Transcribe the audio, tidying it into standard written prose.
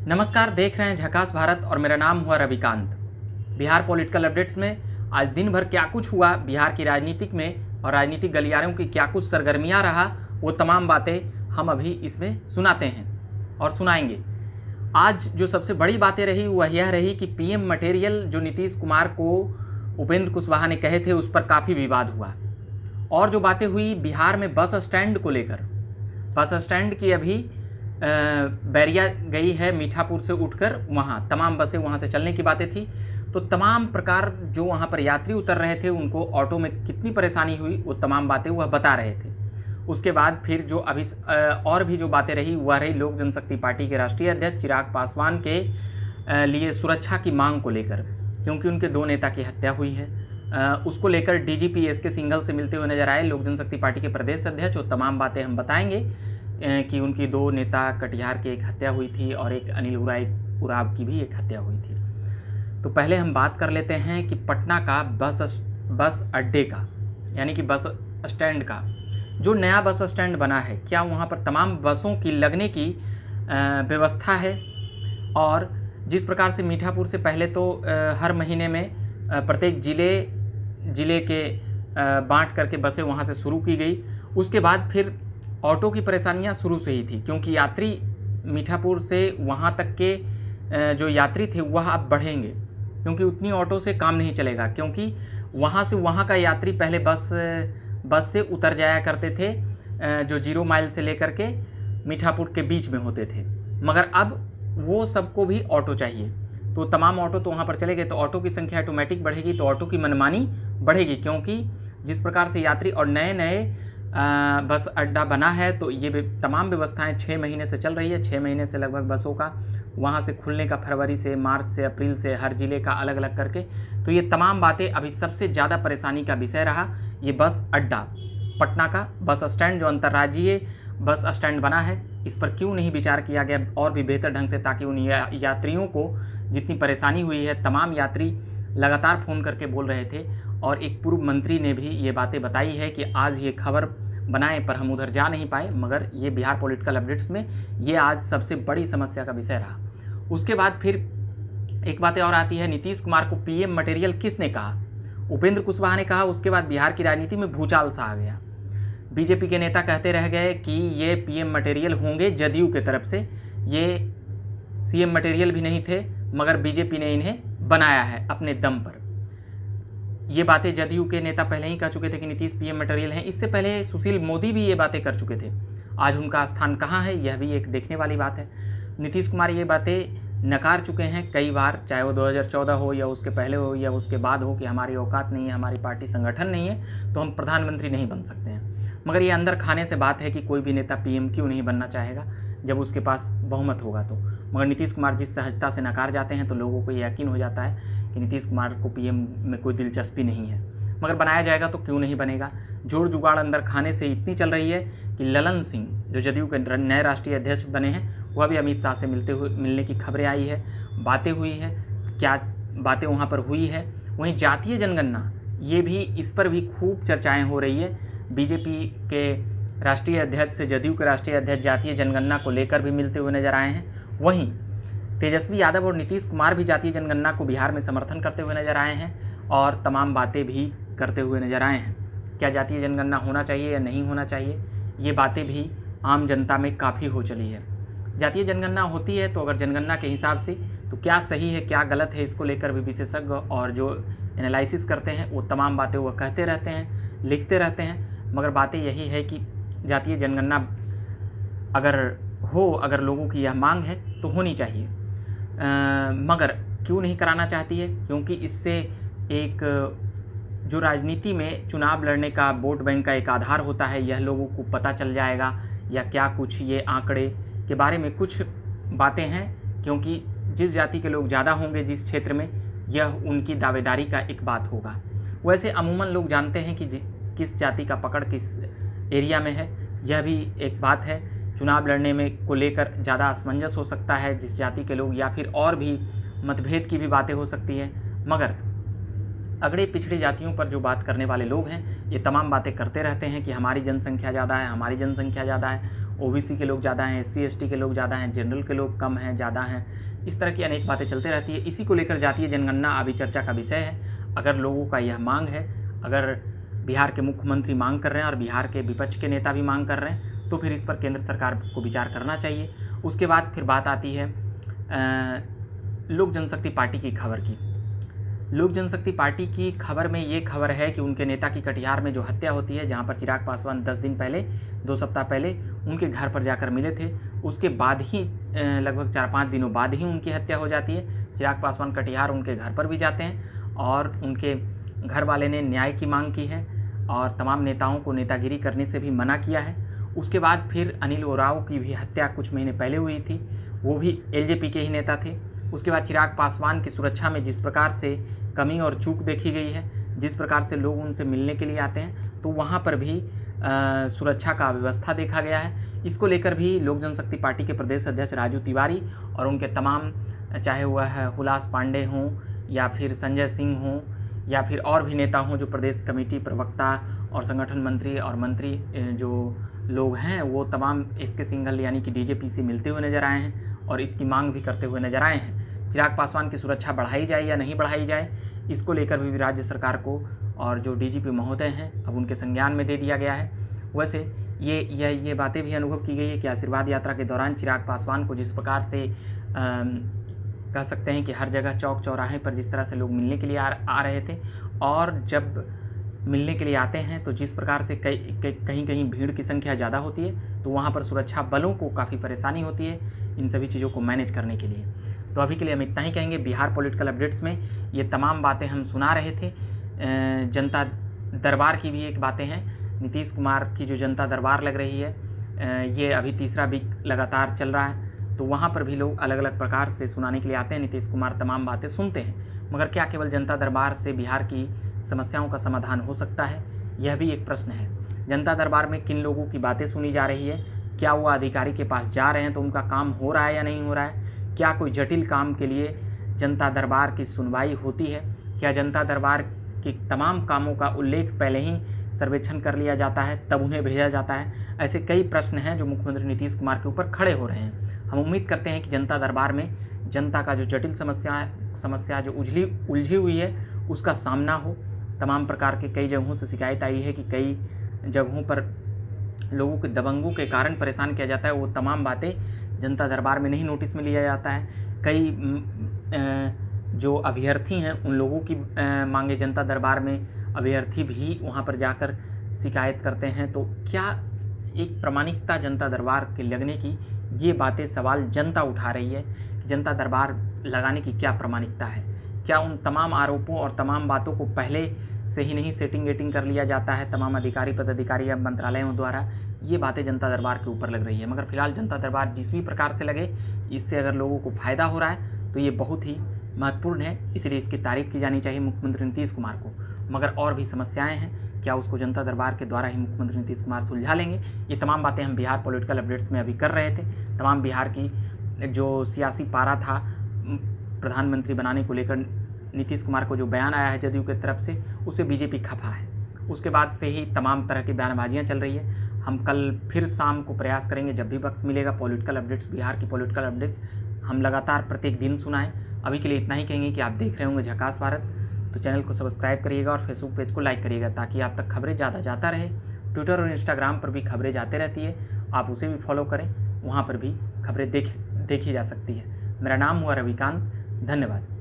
नमस्कार, देख रहे हैं झकास भारत और मेरा नाम हुआ रविकांत। बिहार पॉलिटिकल अपडेट्स में आज दिन भर क्या कुछ हुआ बिहार की राजनीतिक में और राजनीतिक गलियारों की क्या कुछ सरगर्मियां रहा, वो तमाम बातें हम अभी इसमें सुनाते हैं और सुनाएंगे। आज जो सबसे बड़ी बातें रही वह यह रही कि पीएम मटेरियल जो नीतीश कुमार को उपेंद्र कुशवाहा ने कहे थे उस पर काफ़ी विवाद हुआ। और जो बातें हुई बिहार में बस स्टैंड को लेकर, बस स्टैंड की अभी बैरिया गई है मीठापुर से उठकर, वहाँ तमाम बसें वहाँ से चलने की बातें थी। तो तमाम प्रकार जो वहाँ पर यात्री उतर रहे थे उनको ऑटो में कितनी परेशानी हुई वो तमाम बातें वह बता रहे थे। उसके बाद फिर जो अभी और भी जो बातें रही वह रही लोक जनशक्ति पार्टी के राष्ट्रीय अध्यक्ष चिराग पासवान के लिए सुरक्षा की मांग को लेकर, क्योंकि उनके दो नेता की हत्या हुई है। उसको लेकर डीजीपी एसके सिंघल से मिलते हुए नजर आए लोक जनशक्ति पार्टी के प्रदेश अध्यक्ष। वो तमाम बातें हम बताएंगे कि उनकी दो नेता कटिहार की एक हत्या हुई थी और एक अनिल उराव की भी एक हत्या हुई थी। तो पहले हम बात कर लेते हैं कि पटना का बस अड्डे का, यानी कि बस स्टैंड का जो नया बस स्टैंड बना है, क्या वहाँ पर तमाम बसों की लगने की व्यवस्था है। और जिस प्रकार से मीठापुर से पहले तो हर महीने में प्रत्येक ज़िले के बांट करके बसें वहाँ से शुरू की गई। उसके बाद फिर ऑटो की परेशानियां शुरू से ही थी, क्योंकि यात्री मीठापुर से वहां तक के जो यात्री थे वह अब बढ़ेंगे, क्योंकि उतनी ऑटो से काम नहीं चलेगा। क्योंकि वहां से वहां का यात्री पहले बस से उतर जाया करते थे, जो 0 माइल से लेकर के मीठापुर के बीच में होते थे, मगर अब वो सबको भी ऑटो चाहिए। तो तमाम ऑटो तो वहाँ पर चले गए, तो ऑटो की संख्या ऑटोमेटिक बढ़ेगी, तो ऑटो की मनमानी बढ़ेगी। क्योंकि जिस प्रकार से यात्री और नए बस अड्डा बना है, तो ये तमाम व्यवस्थाएं 6 महीने से चल रही है। 6 महीने से लगभग बसों का वहाँ से खुलने का, फरवरी से, मार्च से, अप्रैल से, हर ज़िले का अलग अलग करके। तो ये तमाम बातें अभी सबसे ज़्यादा परेशानी का विषय रहा ये बस अड्डा, पटना का बस स्टैंड जो अंतर्राज्यीय बस स्टैंड बना है, इस पर क्यों नहीं विचार किया गया और भी बेहतर ढंग से, ताकि उन यात्रियों को जितनी परेशानी हुई है। तमाम यात्री लगातार फ़ोन करके बोल रहे थे और एक पूर्व मंत्री ने भी ये बातें बताई है कि आज ये खबर बनाए पर हम उधर जा नहीं पाए, मगर ये बिहार पॉलिटिकल अपडेट्स में ये आज सबसे बड़ी समस्या का विषय रहा। उसके बाद फिर एक बात और आती है, नीतीश कुमार को पीएम मटेरियल किसने कहा? उपेंद्र कुशवाहा ने कहा। उसके बाद बिहार की राजनीति में भूचाल सा आ गया। बीजेपी के नेता कहते रह गए कि ये पीएम मटेरियल होंगे जदयू के तरफ से, ये सीएम मटेरियल भी नहीं थे, मगर बीजेपी ने इन्हें बनाया है अपने दम पर। ये बातें जदयू के नेता पहले ही कह चुके थे कि नीतीश पीएम मटेरियल हैं। इससे पहले सुशील मोदी भी ये बातें कर चुके थे। आज उनका स्थान कहाँ है, यह भी एक देखने वाली बात है। नीतीश कुमार ये बातें नकार चुके हैं कई बार, चाहे वो 2014 हो या उसके पहले हो या उसके बाद हो, कि हमारी औकात नहीं है, हमारी पार्टी संगठन नहीं है, तो हम प्रधानमंत्री नहीं बन सकते हैं। मगर ये अंदर खाने से बात है कि कोई भी नेता पीएम क्यों नहीं बनना चाहेगा जब उसके पास बहुमत होगा तो। मगर नीतीश कुमार जिस सहजता से नकार जाते हैं तो लोगों को यकीन हो जाता है कि नीतीश कुमार को पीएम में कोई दिलचस्पी नहीं है। मगर बनाया जाएगा तो क्यों नहीं बनेगा। जोड़ जुगाड़ अंदर खाने से इतनी चल रही है कि ललन सिंह जो जदयू के नए राष्ट्रीय अध्यक्ष बने हैं, वह भी अमित शाह से मिलने की खबरें आई है, बातें हुई है। क्या बातें वहाँ पर हुई है। वहीं जातीय जनगणना, ये भी, इस पर भी खूब चर्चाएँ हो रही है। बीजेपी के राष्ट्रीय अध्यक्ष से जदयू के राष्ट्रीय अध्यक्ष जातीय जनगणना को लेकर भी मिलते हुए नजर आए हैं। वहीं तेजस्वी यादव और नीतीश कुमार भी जातीय जनगणना को बिहार में समर्थन करते हुए नजर आए हैं और तमाम बातें भी करते हुए नजर आए हैं। क्या जातीय जनगणना होना चाहिए या नहीं होना चाहिए, ये बातें भी आम जनता में काफ़ी हो चली है। जातीय जनगणना होती है तो अगर जनगणना के हिसाब से तो क्या सही है क्या गलत है, इसको लेकर भी विशेषज्ञ और जो एनालिसिस करते हैं वो तमाम बातें वह कहते रहते हैं, लिखते रहते हैं। मगर बातें यही है कि जातीय जनगणना अगर लोगों की यह मांग है तो होनी चाहिए। मगर क्यों नहीं कराना चाहती है? क्योंकि इससे एक जो राजनीति में चुनाव लड़ने का वोट बैंक का एक आधार होता है, यह लोगों को पता चल जाएगा या क्या कुछ, ये आंकड़े के बारे में कुछ बातें हैं। क्योंकि जिस जाति के लोग ज़्यादा होंगे जिस क्षेत्र में, यह उनकी दावेदारी का एक बात होगा। वैसे अमूमन लोग जानते हैं कि किस जाति का पकड़ किस एरिया में है, यह भी एक बात है। चुनाव लड़ने में को लेकर ज़्यादा असमंजस हो सकता है जिस जाति के लोग, या फिर और भी मतभेद की भी बातें हो सकती हैं। मगर अगड़े पिछड़ी जातियों पर जो बात करने वाले लोग हैं, ये तमाम बातें करते रहते हैं कि हमारी जनसंख्या ज़्यादा है, हमारी जनसंख्या ज़्यादा है। ओबीसी के लोग ज़्यादा हैं, SC ST के लोग ज़्यादा हैं, जनरल के लोग कम हैं, ज़्यादा हैं। इस तरह की अनेक बातें चलते रहती है। इसी को लेकर जातीय जनगणना अभी चर्चा का विषय है। अगर लोगों का यह मांग है, अगर बिहार के मुख्यमंत्री मांग कर रहे हैं और बिहार के विपक्ष के नेता भी मांग कर रहे हैं, तो फिर इस पर केंद्र सरकार को विचार करना चाहिए। उसके बाद फिर बात आती है लोक जनशक्ति पार्टी की खबर की। लोक जनशक्ति पार्टी की खबर में ये खबर है कि उनके नेता की कटिहार में जो हत्या होती है, जहाँ पर चिराग पासवान 10 दिन पहले, 2 सप्ताह पहले उनके घर पर जाकर मिले थे, उसके बाद ही लगभग 4-5 दिनों बाद ही उनकी हत्या हो जाती है। चिराग पासवान कटिहार उनके घर पर भी जाते हैं और उनके घर वाले ने न्याय की मांग की है और तमाम नेताओं को नेतागिरी करने से भी मना किया है। उसके बाद फिर अनिल ओरांव की भी हत्या कुछ महीने पहले हुई थी, वो भी LJP के ही नेता थे। उसके बाद चिराग पासवान की सुरक्षा में जिस प्रकार से कमी और चूक देखी गई है, जिस प्रकार से लोग उनसे मिलने के लिए आते हैं, तो वहाँ पर भी सुरक्षा का व्यवस्था देखा गया है। इसको लेकर भी लोक जनशक्ति पार्टी के प्रदेश अध्यक्ष राजू तिवारी और उनके तमाम, चाहे वह हुलास पांडे हों या फिर संजय सिंह हों या फिर और भी नेता हों, जो प्रदेश कमेटी प्रवक्ता और संगठन मंत्री और मंत्री जो लोग हैं, वो तमाम SK सिंघल यानी कि DJP से मिलते हुए नजर आए हैं और इसकी मांग भी करते हुए नजर आए हैं। चिराग पासवान की सुरक्षा बढ़ाई जाए या नहीं बढ़ाई जाए, इसको लेकर भी राज्य सरकार को और जो DGP महोदय हैं अब उनके संज्ञान में दे दिया गया है। वैसे ये बातें भी अनुभव की गई है कि आशीर्वाद यात्रा के दौरान चिराग पासवान को जिस प्रकार से कह सकते हैं कि हर जगह चौक चौराहे पर जिस तरह से लोग मिलने के लिए आ रहे थे, और जब मिलने के लिए आते हैं तो जिस प्रकार से कहीं कहीं भीड़ की संख्या ज़्यादा होती है, तो वहाँ पर सुरक्षा बलों को काफ़ी परेशानी होती है इन सभी चीज़ों को मैनेज करने के लिए। तो अभी के लिए हम इतना ही कहेंगे। बिहार पॉलिटिकल अपडेट्स में ये तमाम बातें हम सुना रहे थे। जनता दरबार की भी एक बातें हैं। नीतीश कुमार की जो जनता दरबार लग रही है, ये अभी तीसरा वीक लगातार चल रहा है, तो वहाँ पर भी लोग अलग अलग प्रकार से सुनाने के लिए आते हैं। नीतीश कुमार तमाम बातें सुनते हैं, मगर क्या केवल जनता दरबार से बिहार की समस्याओं का समाधान हो सकता है, यह भी एक प्रश्न है। जनता दरबार में किन लोगों की बातें सुनी जा रही है, क्या वो अधिकारी के पास जा रहे हैं तो उनका काम हो रहा है या नहीं हो रहा है, क्या कोई जटिल काम के लिए जनता दरबार की सुनवाई होती है, क्या जनता दरबार के तमाम कामों का उल्लेख पहले ही सर्वेक्षण कर लिया जाता है तब उन्हें भेजा जाता है। ऐसे कई प्रश्न हैं जो मुख्यमंत्री नीतीश कुमार के ऊपर खड़े हो रहे हैं। हम उम्मीद करते हैं कि जनता दरबार में जनता का जो जटिल समस्या जो उलझी हुई है उसका सामना हो। तमाम प्रकार के कई जगहों से शिकायत आई है कि कई जगहों पर लोगों के दबंगों के कारण परेशान किया जाता है, वो तमाम बातें जनता दरबार में नहीं नोटिस में लिया जाता है। कई जो अभ्यर्थी हैं उन लोगों की मांगे जनता दरबार में अभ्यर्थी भी वहाँ पर जाकर शिकायत करते हैं। तो क्या एक प्रामाणिकता जनता दरबार के लगने की, ये बातें सवाल जनता उठा रही है कि जनता दरबार लगाने की क्या प्रामाणिकता है, क्या उन तमाम आरोपों और तमाम बातों को पहले से ही नहीं सेटिंग वेटिंग कर लिया जाता है तमाम अधिकारी पदाधिकारी या मंत्रालयों द्वारा। ये बातें जनता दरबार के ऊपर लग रही है। मगर फिलहाल जनता दरबार जिस भी प्रकार से लगे, इससे अगर लोगों को फ़ायदा हो रहा है तो ये बहुत ही महत्वपूर्ण है, इसलिए इसकी तारीफ़ की जानी चाहिए मुख्यमंत्री नीतीश कुमार को। मगर और भी समस्याएं हैं, क्या उसको जनता दरबार के द्वारा ही मुख्यमंत्री नीतीश कुमार सुलझा लेंगे? ये तमाम बातें हम बिहार पॉलिटिकल अपडेट्स में अभी कर रहे थे। तमाम बिहार की जो सियासी पारा था प्रधानमंत्री बनाने को लेकर नीतीश कुमार को जो बयान आया है जदयू की तरफ से, उससे BJP खफा है। उसके बाद से ही तमाम तरह की बयानबाजियाँ चल रही है। हम कल फिर शाम को प्रयास करेंगे, जब भी वक्त मिलेगा, पॉलिटिकल अपडेट्स, बिहार की पॉलिटिकल अपडेट्स हम लगातार प्रत्येक दिन सुनाएं। अभी के लिए इतना ही कहेंगे कि आप देख रहे होंगे झकास भारत, तो चैनल को सब्सक्राइब करिएगा और फेसबुक पेज को लाइक करिएगा ताकि आप तक खबरें ज़्यादा जाता रहे। ट्विटर और इंस्टाग्राम पर भी खबरें जाते रहती है, आप उसे भी फॉलो करें, वहाँ पर भी खबरें देखी जा सकती है। मेरा नाम हुआ रविकांत, धन्यवाद।